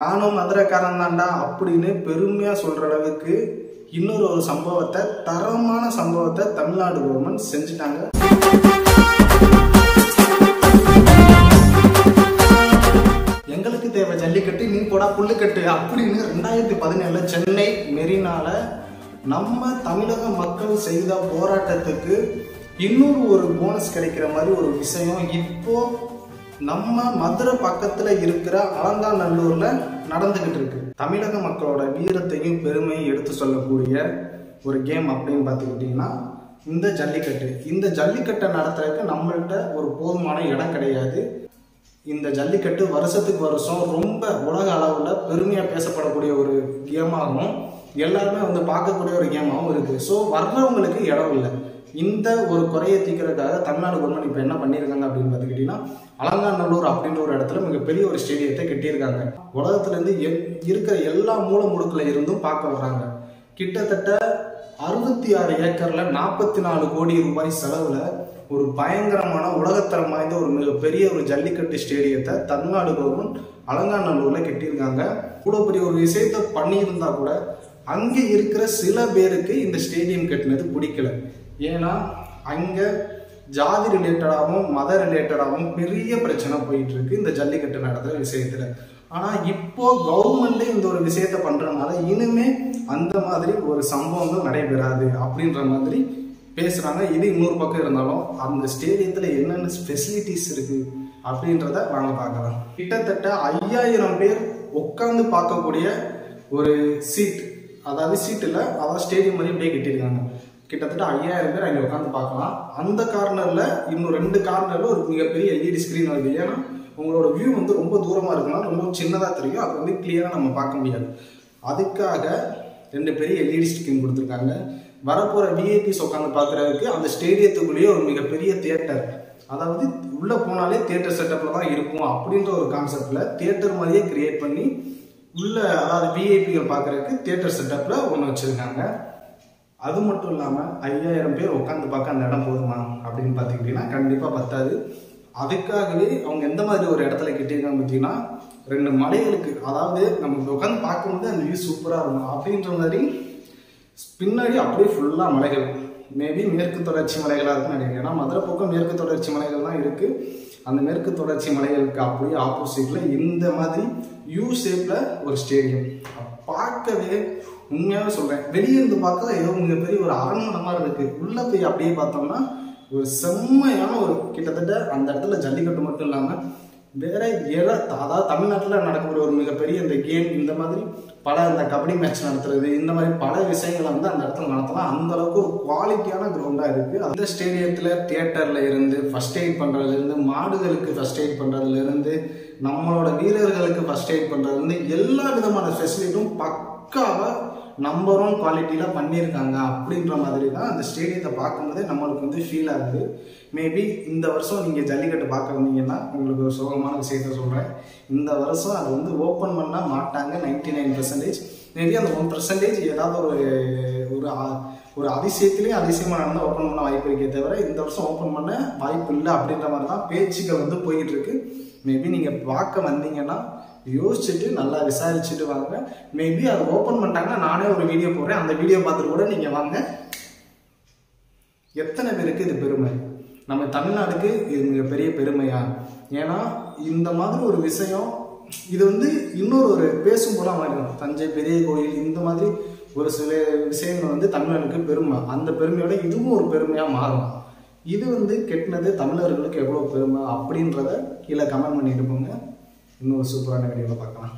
நானும் மதுரைக்காரன் தான்டா அப்படின்னு பெருமையா சொல்ற அளவுக்கு இன்னொரு சம்பவத்தை, தரமான சம்பவத்தை தமிழ்நாடு கவர்மெண்ட் செஞ்சுட்டாங்க. எங்களுக்கு தேவை ஜல்லிக்கட்டு, நீ போடா புல்லுக்கட்டு அப்படின்னு 2017 சென்னை மெரினால நம்ம தமிழக மக்கள் செய்த போராட்டத்துக்கு இன்னொரு ஒரு போனஸ் கிடைக்கிற மாதிரி ஒரு விஷயம் இப்போ நம்ம மதுரை பக்கத்துல இருக்கிற அலங்காநல்லூர்ல நடந்துகிட்டு இருக்கு. தமிழக மக்களோட வீரத்தையும் பெருமையும் எடுத்து சொல்லக்கூடிய ஒரு கேம் அப்படின்னு பார்த்துக்கிட்டீங்கன்னா இந்த ஜல்லிக்கட்டு. இந்த ஜல்லிக்கட்டை நடத்துறதுக்கு நம்மள்கிட்ட ஒரு போதுமான இடம் கிடையாது. இந்த ஜல்லிக்கட்டு வருஷத்துக்கு வருஷம் ரொம்ப உலக அளவுல பெருமையா பேசப்படக்கூடிய ஒரு கேமாகவும் எல்லாருமே வந்து பார்க்கக்கூடிய ஒரு கேமாகவும் இருக்கு. ஸோ வர்றவங்களுக்கு இடம் இல்லை. இந்த ஒரு குறையை தீர்க்கறதுக்காக தமிழ்நாடு கவர்மெண்ட் இப்போ என்ன பண்ணியிருக்காங்க அப்படின்னு பார்த்துக்கிட்டீங்கன்னா அலங்காநல்லூர் அப்படின்ற ஒரு இடத்துல மிகப்பெரிய ஒரு ஸ்டேடியத்தை கட்டியிருக்காங்க. உலகத்துலேருந்து இருக்கிற எல்லா மூல முடுக்குல இருந்தும் பார்க்க வர்றாங்க. கிட்டத்தட்ட 66 ஏக்கர்ல 44 கோடி ரூபாய் செலவுல ஒரு பயங்கரமான உலகத்தரம் வாய்ந்த ஒரு மிகப்பெரிய ஒரு ஜல்லிக்கட்டு ஸ்டேடியத்தை தமிழ்நாடு கவர்மெண்ட் அலங்காநல்லூர்ல கட்டியிருக்காங்க. இவ்வளோ பெரிய ஒரு விஷயத்த பண்ணியிருந்தா கூட அங்கே இருக்கிற சில பேருக்கு இந்த ஸ்டேடியம் கட்டினது பிடிக்கல. ஏன்னா அங்கே ஜாதி ரிலேட்டடாகவும் மத ரிலேட்டடாகவும் பெரிய பிரச்சனை போயிட்டு இருக்கு இந்த ஜல்லிக்கட்டு நடத்துகிற விஷயத்துல. ஆனால் இப்போ கவர்மெண்ட்டே இந்த ஒரு விஷயத்த பண்றதுனால இனிமே அந்த மாதிரி ஒரு சம்பவங்கள் நடைபெறாது அப்படின்ற மாதிரி பேசுறாங்க. இது இன்னொரு பக்கம் இருந்தாலும் அந்த ஸ்டேடியத்தில் என்னென்ன ஃபெசிலிட்டிஸ் இருக்கு அப்படின்றத வாங்க பார்க்கலாம். கிட்டத்தட்ட 5000 பேர் உட்காந்து பார்க்கக்கூடிய ஒரு சீட், அதாவது சீட் இல்லை, அதாவது ஸ்டேடியம் மாதிரி அப்படியே கட்டியிருக்காங்க. கிட்டத்தட்ட 5000 பேர் அங்கே உட்காந்து பார்க்கலாம். அந்த கார்னர்ல இன்னும் 2 கார்னர்ல ஒரு மிகப்பெரிய எல்இடி ஸ்கிரீன் வருது. ஏன்னா உங்களோட வியூ வந்து ரொம்ப தூரமா இருக்குன்னா ரொம்ப சின்னதாக தெரியும், அது வந்து கிளியரா நம்ம பார்க்க முடியாது. அதுக்காக 2 பெரிய எல்இடி ஸ்கிரீன் கொடுத்துருக்காங்க. வரப்போற விஐபிஸ் உட்காந்து பார்க்கறதுக்கு அந்த ஸ்டேடியத்துக்குள்ளேயே ஒரு மிகப்பெரிய தியேட்டர், அதாவது உள்ள போனாலே தியேட்டர் செட்டப்ல தான் இருக்கும் அப்படின்ற ஒரு கான்செப்ட்ல தியேட்டர் மாதிரியே கிரியேட் பண்ணி உள்ள, அதாவது விஐபிகள் பார்க்கறதுக்கு தியேட்டர் செட்டப்ல ஒன்று வச்சிருக்காங்க. அது மட்டும் இல்லாமல் 5000 பேர் உட்காந்து பார்க்க அந்த இடம் போதுமா அப்படின்னு பார்த்துக்கிட்டீங்கன்னா கண்டிப்பாக பத்தாது. அதுக்காகவே அவங்க எந்த மாதிரி ஒரு இடத்துல கட்டியிருக்காங்க பார்த்தீங்கன்னா 2 மலைகளுக்கு, அதாவது நம்ம உட்காந்து பார்க்கும்போது அந்த வியூ சூப்பராக இருக்கும் அப்படின்ற மாதிரி பின்னாடி அப்படியே ஃபுல்லாக மலைகள், மேபி மேற்கு தொடர்ச்சி மலைகளாக இருக்குன்னு நினைக்கிறேன். ஏன்னா மதுரை பக்கம் மேற்கு தொடர்ச்சி மலைகள் தான் இருக்குது. அந்த மேற்கு தொடர்ச்சி மலைகளுக்கு அப்படியே ஆப்போசிட்ல இந்த மாதிரி யூ ஷேப்ல ஒரு ஸ்டேடியம் பார்க்கவே உண்மையாவே சொல்றேன், வெளியிருந்து பார்க்க ஏதோ மிகப்பெரிய ஒரு அரண்மனை மாதிரி இருக்கு. உள்ள போய் அப்படியே பார்த்தோம்னா ஒரு செம்மையான ஒரு, கிட்டத்தட்ட அந்த இடத்துல ஜல்லிக்கட்டு மட்டும் இல்லாம வேற அதாவது தமிழ்நாட்டில் நடக்கக்கூடிய ஒரு மிகப்பெரிய இந்த கேம், இந்த மாதிரி பல இந்த கபடி மேட்ச் நடத்துறது, இந்த மாதிரி பல விஷயங்களை வந்து அந்த இடத்துல நடத்தலாம். அந்த அளவுக்கு ஒரு குவாலிட்டியான கிரவுண்டா இருக்கு. அந்த ஸ்டேடியத்துல தியேட்டர்ல இருந்து ஃபர்ஸ்ட் எய்ட் பண்றதுல இருந்து, மாடுகளுக்கு ஃபர்ஸ்ட் எய்ட் பண்றதுல இருந்து, நம்மளோட வீரர்களுக்கு ஃபர்ஸ்ட் எய்ட் பண்றதுல இருந்து எல்லா விதமான ஃபெசிலிட்டியும் பக்காவா நம்பர் 1 குவாலிட்டியில பண்ணியிருக்காங்க. அப்படின்ற மாதிரி தான் அந்த ஸ்டேடியத்தை பார்க்கும்போதே நம்மளுக்கு வந்து ஃபீல் ஆகுது. மேபி இந்த வருஷம் நீங்க ஜல்லிக்கட்டு பார்க்க வந்தீங்கன்னா உங்களுக்கு ஒரு சுகமான விஷயத்த சொல்றேன். இந்த வருஷம் அதை வந்து ஓப்பன் பண்ண மாட்டாங்க 99%. மேபி அந்த 1% ஏதாவது ஒரு அதிசயத்திலேயே அதிசயமா நடந்து ஓப்பன் பண்ண வாய்ப்பு இருக்கே தவிர இந்த வருஷம் ஓப்பன் பண்ண வாய்ப்பு இல்லை அப்படின்ற மாதிரி தான் பேச்சுக்கள் வந்து போயிட்டு இருக்கு. மேபி நீங்க பார்க்க வந்தீங்கன்னா யோசிச்சுட்டு நல்லா விசாரிச்சுட்டு வாங்க. மேபி அதை ஓப்பன் பண்ணிட்டாங்கன்னா நானே ஒரு வீடியோ போடுறேன், அந்த வீடியோ பார்த்துட்டு கூட நீங்க வாங்க. எத்தனை பேருக்கு இது பெருமை? நம்ம தமிழ்நாடுக்கு இது மிகப்பெரிய பெருமையா? ஏன்னா இந்த மாதிரி ஒரு விஷயம், இது வந்து இன்னொரு ஒரு பேசும் போல மாறிடும். தஞ்சை பெரிய கோயில், இந்த மாதிரி ஒரு சில விஷயங்கள் வந்து தமிழ்நாடுக்கு பெருமை. அந்த பெருமையோட இதுவும் ஒரு பெருமையா மாறும். இது வந்து கெட்டினது தமிழர்களுக்கு எவ்வளவு பெருமை அப்படின்றத கீழே கமெண்ட் பண்ணிட்டு போங்க. இன்னொரு சூப்பரான வீடியோவில் பார்க்கலாம்.